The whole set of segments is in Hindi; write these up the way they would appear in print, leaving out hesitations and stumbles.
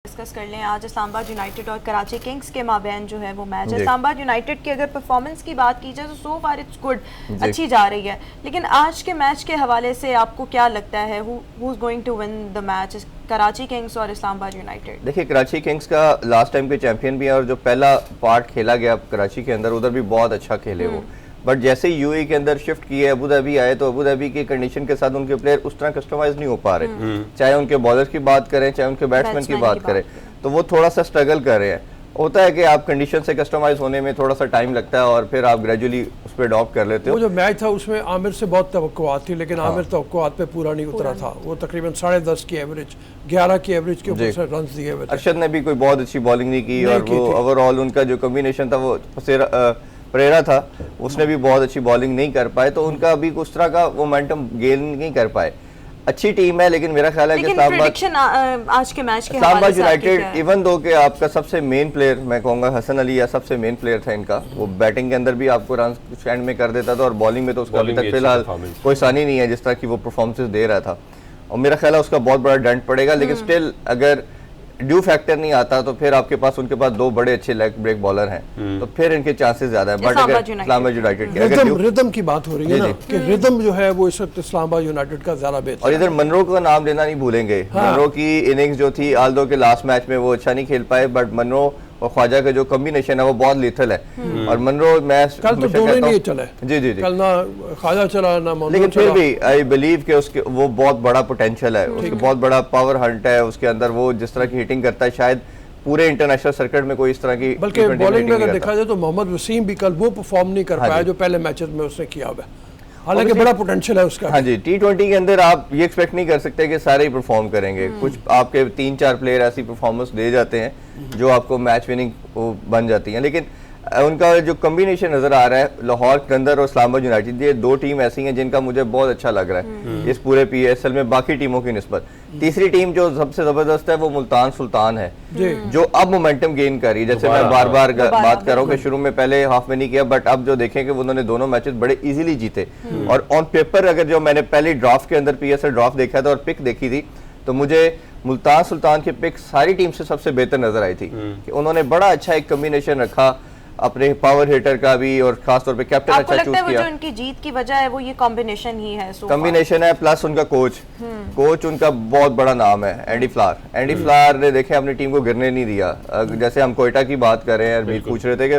डिस्कस कर लें। आज इस्लामाबाद यूनाइटेड और कराची किंग्स के माबैन जो है वो मैच है। इस्लामाबाद यूनाइटेड की अगर परफॉर्मेंस की बात की जाए तो सो फार इट्स गुड, अच्छी जा रही है, लेकिन आज के मैच के हवाले से आपको क्या लगता है who is going to win the match, Karachi Kings और इस्लामाबाद यूनाइटेड? देखिए, कराची किंग्स का लास्ट टाइम के चैंपियन भी है और जो पहला पार्ट खेला गया कराची के अंदर उधर भी बहुत अच्छा खेले वो, बट जैसे ही यूएई के अंदर शिफ्ट किए, अबू धाबी आए, तो अबू धाबी की कंडीशन के साथ उनके प्लेयर उस तरह कस्टमाइज नहीं हो पा रहे, चाहे उनके बॉलर्स की बात करें चाहे उनके बैट्समैन की बात करें, तो वो थोड़ा सा स्ट्रगल कर रहे हैं। होता है कि आप कंडीशन से कस्टमाइज होने में थोड़ा सा टाइम लगता है और फिर आप ग्रेजुअली उस पर अडॉप्ट कर लेते हो। वो जो मैच था उसमें आमिर से बहुत तवक्कुआत थी, लेकिन आमिर तवक्कुआत पे पूरा नहीं उतरा था। वो तकरीबन 10.5 की एवरेज, 11 की एवरेज के ऊपर से रन दिए हुए थे। अरशद ने भी कोई बहुत अच्छी बॉलिंग नहीं की और वो ओवरऑल उनका जो कॉम्बिनेशन था वो परेरा था, उसने भी बहुत अच्छी बॉलिंग नहीं कर पाए, तो उनका अभी उस तरह का मोमेंटम गेन नहीं कर पाए। अच्छी टीम है लेकिन मेरा ख्याल है कि आज के मैच के इस्लामाबाद यूनाइटेड इवन दो के आपका सबसे मेन प्लेयर मैं कहूँगा हसन अली या सबसे मेन प्लेयर था इनका, वो बैटिंग के अंदर भी आपको रन एंड में कर देता था और बॉलिंग में तो उसका अभी तक फिलहाल कोई सानी नहीं है जिस तरह की वो परफॉर्मेंस दे रहा था, और मेरा ख्याल है उसका बहुत बड़ा डेंट पड़ेगा। लेकिन स्टिल अगर ड्यू फैक्टर नहीं आता तो फिर आपके पास उनके पास दो बड़े अच्छे लेग ब्रेक बॉलर हैं, तो फिर इनके चांसेस ज्यादा है। बट अगर इस्लामाबाद यूनाइटेड की रिदम की बात हो रही है ना कि रिदम जो है वो इस वक्त इस्लामाबाद यूनाइटेड का ज्यादा बेहतर, और इधर मनरो का नाम लेना नहीं भूलेंगे। मनरो की इनिंग्स जो थी, आल्दो के लास्ट मैच में वो अच्छा नहीं खेल पाए, बट मनरो और ख्वाजा का जो कॉम्बिनेशन है वो बहुत लीथल है, और मनरो मैच कल तो दोनों ही नहीं चले। जी, कल ना ख्वाजा चला ना मनरो, लेकिन फिर भी आई बिलीव कि उसके वो बहुत बड़ा पोटेंशियल है, उसके बहुत बड़ा पावर हंट है उसके अंदर, वो जिस तरह की हिटिंग करता है शायद पूरे इंटरनेशनल सर्किट में कोई इस तरह की, बल्कि बॉलिंग में अगर देखा जाए तो मोहम्मद वसीम भी कल वो परफॉर्म नहीं कर पाया जो पहले मैचेस में उसने किया हुआ, हालांकि बड़ा पोटेंशियल है उसका। हाँ जी, T20 के अंदर आप ये एक्सपेक्ट नहीं कर सकते कि सारे ही परफॉर्म करेंगे, कुछ आपके 3-4 प्लेयर ऐसी परफॉर्मेंस दे जाते हैं जो आपको मैच विनिंग बन जाती हैं, लेकिन उनका जो कॉम्बिनेशन नजर आ रहा है लाहौर कलंदर और इस्लामाबाद यूनाइटेड, ये दो टीम ऐसी हैं जिनका मुझे बहुत अच्छा लग रहा है इस पूरे PSL में बाकी टीमों की निस्बत। तीसरी टीम जो सबसे जबरदस्त है वो मुल्तान सुल्तान है, जो अब मोमेंटम गेन कर रही है। जैसे मैं बार बार बात कर रहा हूँ कि शुरू में पहले हाफ में नहीं किया, बट अब जो देखें कि उन्होंने दोनों मैचेस बड़े इजीली जीते, और ऑन पेपर अगर जो मैंने पहले ड्राफ्ट के अंदर PSL ड्राफ्ट देखा था और पिक देखी थी तो मुझे मुल्तान सुल्तान की पिक सारी टीम से सबसे बेहतर नजर आई थी कि उन्होंने बड़ा अच्छा एक कॉम्बिनेशन रखा अपने पावर हिटर का भी, और खासतौर पे कैप्टन अच्छा चूज किया। जो उनकी जीत की वजह है वो ये कॉम्बिनेशन ही है, कॉम्बिनेशन है, प्लस उनका कोच उनका बहुत बड़ा नाम है एंडी फ्लावर ने देखे अपनी टीम को गिरने नहीं दिया। जैसे हम कोयटा की बात कर रहे हैं, अरबीर पूछ रहे थे कि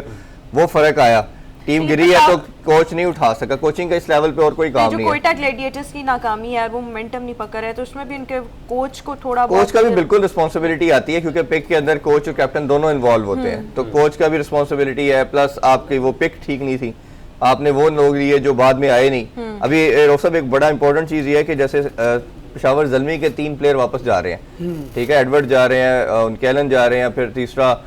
वो फर्क आया, टीम गिरी है तो कोच नहीं उठा सका, कोचिंग का इस लेवल पे और कोई काम नहीं है। कोयटा ग्लैडिएटर्स की नाकामी है, वो मोमेंटम नहीं पकड़ रहे, तो उसमें भी उनके कोच को थोड़ा कोच का भी बिल्कुल रिस्पांसिबिलिटी आती है क्योंकि पिक के अंदर कोच और कैप्टन दोनों इन्वॉल्व होते हैं, तो कोच का भी रिस्पांसिबिलिटी है, प्लस आपकी वो पिक ठीक नहीं थी, आपने वो लोग लिए जो बाद में आए नहीं। अभी रोसब एक बड़ा इंपॉर्टेंट चीज ये है कि जैसे पेशावर ज़ल्मी के 3 प्लेयर वापस जा रहे हैं, ठीक है, एडवर्ड जा रहे हैं, कैलन जा रहे हैं, फिर तीसरा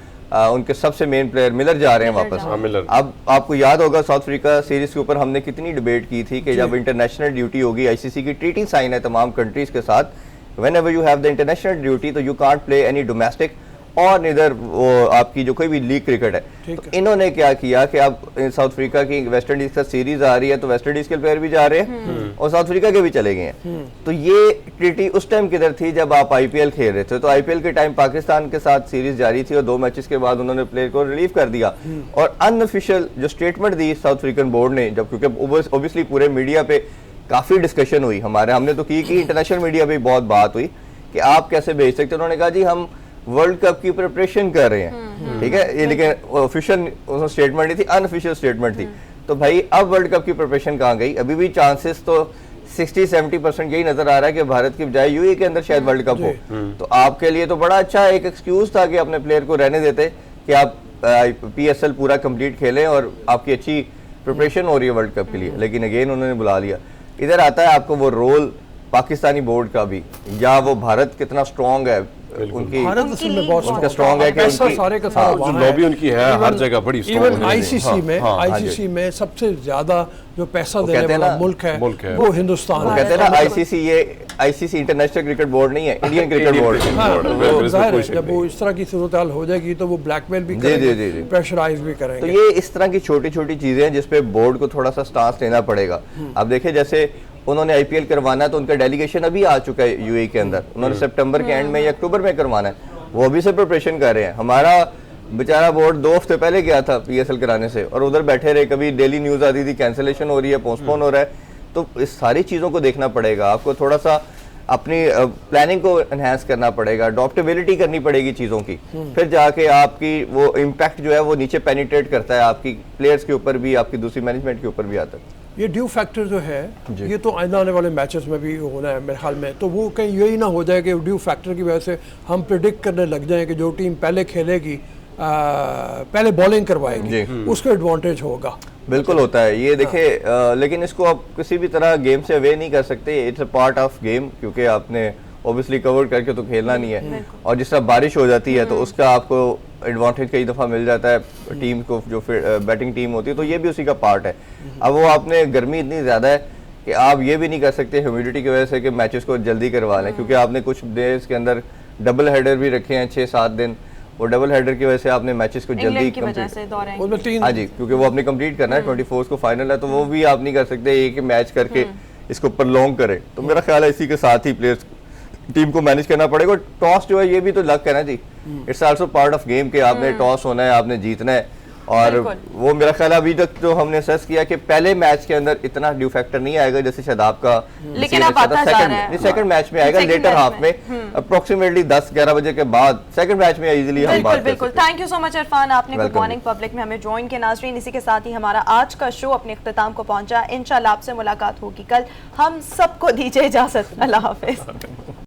उनके सबसे मेन प्लेयर मिलर जा रहे हैं वापस। अब आपको याद होगा साउथ अफ्रीका सीरीज के ऊपर हमने कितनी डिबेट की थी कि जब इंटरनेशनल ड्यूटी होगी, ICC की ट्रीटी साइन है तमाम कंट्रीज के साथ, whenever you have the international duty तो you can't play any domestic और इधर वो आपकी जो कोई भी लीग क्रिकेट है। तो इन्होंने क्या किया कि अब साउथ अफ्रीका की वेस्ट इंडीज का सीरीज आ रही है तो वेस्ट इंडीज के प्लेयर भी जा रहे हैं और साउथ अफ्रीका के भी चले गए हैं। तो ये ट्रीटी उस टाइम किधर थी जब आप IPL खेल रहे थे, तो IPL के टाइम पाकिस्तान के साथ सीरीज जारी थी और 2 मैचेस के बाद उन्होंने प्लेयर को रिलीव कर दिया, और अनऑफिशियल जो स्टेटमेंट दी साउथ अफ्रीकन बोर्ड ने, जब क्योंकि ओबियसली पूरे मीडिया पे काफी डिस्कशन हुई, हमने तो की इंटरनेशनल मीडिया पे बहुत बात हुई कि आप कैसे भेज सकते, उन्होंने कहा जी हम वर्ल्ड कप की प्रिपरेशन कर रहे हैं, ठीक है, ये लेकिन ऑफिशियल स्टेटमेंट नहीं थी, अनऑफिशियल स्टेटमेंट थी। तो भाई अब वर्ल्ड कप की प्रिपरेशन कहाँ गई? अभी भी चांसेस तो 60-70% यही नजर आ रहा है कि भारत की बजाय UAE के अंदर शायद वर्ल्ड कप हो, तो आपके लिए तो बड़ा अच्छा एक एक्सक्यूज था कि अपने प्लेयर को रहने देते कि आप PSL पूरा कंप्लीट खेलें और आपकी अच्छी प्रिपरेशन हो रही है वर्ल्ड कप के लिए, लेकिन अगेन उन्होंने बुला लिया। इधर आता है आपको वो रोल पाकिस्तानी बोर्ड का भी, या वो भारत कितना स्ट्रॉन्ग है, उनकी बहुत स्ट्रॉन्ग है कि सारे का सारा लॉबी उनकी है हर जगह बड़ी स्ट्रॉन्ग है। ICC में सबसे ज्यादा जो पैसा देने वाला मुल्क है वो हिंदुस्तान है। कहते हैं ना ICC, ये ICC इंटरनेशनल क्रिकेट बोर्ड नहीं है, इंडियन क्रिकेट बोर्ड। जब वो इस तरह की सूरत हाल हो जाएगी तो वो ब्लैकमेल भी करेंगे, प्रेशराइज भी करेंगे। तो ये इस तरह की छोटी छोटी चीजें हैं जिसपे बोर्ड को थोड़ा सा स्टांस लेना पड़ेगा। अब देखिए जैसे उन्होंने IPL करवाना है तो उनका डेलीगेशन अभी आ चुका है UAE के अंदर, उन्होंने सितंबर के एंड में या अक्टूबर में करवाना है, वो अभी से प्रिपरेशन कर रहे हैं। हमारा बेचारा बोर्ड 2 हफ्ते पहले गया था PSL कराने से, और उधर बैठे रहे, कभी डेली न्यूज़ आती थी कैंसिलेशन हो रही है, पोस्टपोन हो रहा है। तो इस सारी चीज़ों को देखना पड़ेगा, आपको थोड़ा सा अपनी प्लानिंग को एनहांस करना पड़ेगा, अडॉप्टेबिलिटी करनी पड़ेगी चीज़ों की, फिर जाके आपकी वो इम्पैक्ट जो है वो नीचे पेनिट्रेट करता है, आपकी प्लेयर्स के ऊपर भी, आपकी दूसरी मैनेजमेंट के ऊपर भी आता है। ये ड्यू फैक्टर जो है ये तो आइंदा आने वाले मैचेस में भी होना है मेरे ख्याल में। तो वो कहीं यही ना हो जाए कि ड्यू फैक्टर की वजह से हम प्रिडिक्ट करने लग जाएं कि जो टीम पहले खेलेगी पहले बॉलिंग करवाएगी उसको एडवांटेज होगा। बिल्कुल होता है ये, देखिए लेकिन इसको आप किसी भी तरह गेम से अवे नहीं कर सकते। It's a part of game, क्योंकि आपने ऑब्वियसली कवर करके तो खेलना नहीं है, और जिस तरह बारिश हो जाती है तो उसका आपको एडवांटेज कई दफ़ा मिल जाता है टीम को, जो फिर बैटिंग टीम होती है, तो ये भी उसी का पार्ट है। अब वो आपने गर्मी इतनी ज़्यादा है कि आप ये भी नहीं कर सकते ह्यूमिडिटी की वजह से कि मैचेस को जल्दी करवा लें, क्योंकि आपने कुछ डेज के अंदर डबल हेडर भी रखे हैं 6-7 दिन, और डबल हेडर की वजह से आपने मैचेस को जल्दी हाँ जी, क्योंकि वो आपने कंप्लीट करना है, 24 को फाइनल है, तो वो भी आप नहीं कर सकते एक मैच करके इसको प्रलोंग करें। तो मेरा ख्याल है इसी के साथ ही प्लेयर्स टीम को मैनेज करना पड़ेगा। टॉस जो है ये भी तो लक है ना जी, it's also part of game के आपने टॉस होना है, आपने जीतना है, और वो मेरा ख्याल अभी तक तो हमने सर्च किया कि पहले मैच के अंदर इतना ड्यू फैक्टर नहीं आएगा जैसे शादाब का, लेकिन अब आता जा रहा है। सेकंड मैच में आएगा, लेटर हाफ में अप्रोक्सीमेटली 10-11 बजे के बाद सेकंड मैच में इजीली हम बात कर सकते हैं। Thank you so much Irfan, आपने गुड मॉर्निंग पब्लिक में हमें ज्वाइन किया। नाज़रीन, इसी के साथ ही हमारा आज का शो अपने इख्तिताम को पहुंचा। इंशाल्लाह आपसे मुलाकात होगी कल। हम सबको दीजिए इजाजत। अल्लाह हाफिज।